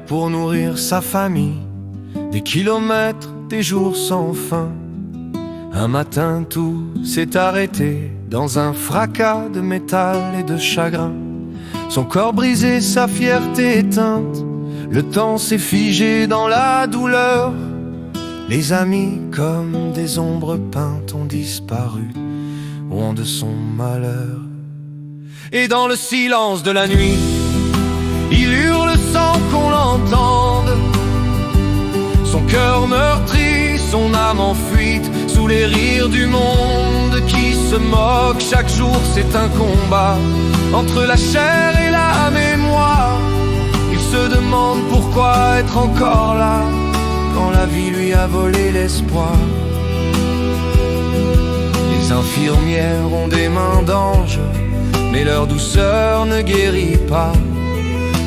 pour nourrir sa famille. Des kilomètres, des jours sans fin. Un matin tout s'est arrêté dans un fracas de métal et de chagrin. Son corps brisé, sa fierté éteinte, le temps s'est figé dans la douleur. Les amis comme des ombres peintes ont disparu au rang de son malheur. Et dans le silence de la nuit, il hurle sans qu'on l'entende. Son cœur meurtri, son âme en fuite, sous les rires du monde qui se moque. Chaque jour c'est un combat entre la chair et la mémoire. Il se demande pourquoi être encore là quand la vie lui a volé l'espoir. Les infirmières ont des mains d'ange, mais leur douceur ne guérit pas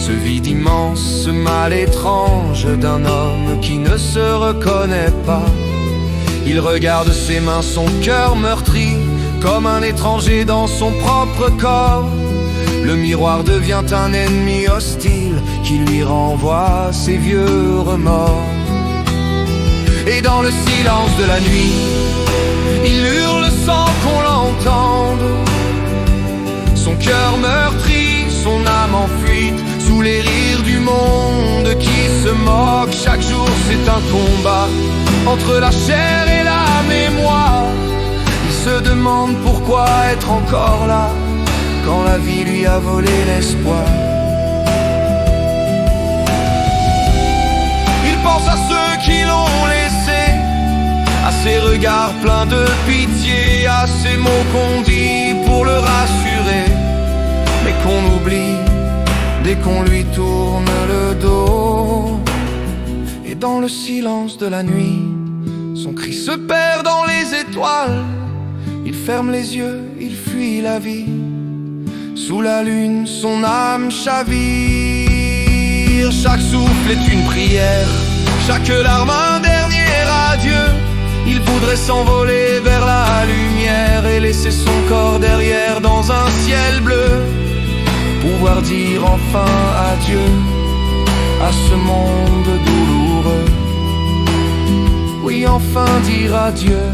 ce vide immense, ce mal étrange d'un homme qui ne se reconnaît pas. Il regarde ses mains, son cœur meurtri, comme un étranger dans son propre corps. Le miroir devient un ennemi hostile qui lui renvoie ses vieux remords. Et dans le silence de la nuit, il hurle sans qu'on l'entende. Son cœur meurtri, son âme en fuite, sous les rires du monde qui se moque. Chaque jour c'est un combat entre la chair et la mémoire. Il se demande pourquoi être encore là quand la vie lui a volé l'espoir. Il pense à ceux qui l'ont laissé, à ses regards pleins de pitié, à ces mots qu'on dit pour le rassurer, mais qu'on oublie dès qu'on lui tourne le dos. Et dans le silence de la nuit, son cri se perd dans les étoiles. Il ferme les yeux, il fuit la vie. Sous la lune, son âme chavire. Chaque souffle est une prière, chaque larme un dernier adieu. Il voudrait s'envoler vers la lumière et laisser son corps derrière dans un ciel bleu. Pouvoir dire enfin adieu à ce monde douloureux. Oui, enfin dire adieu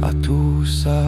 à tout ça.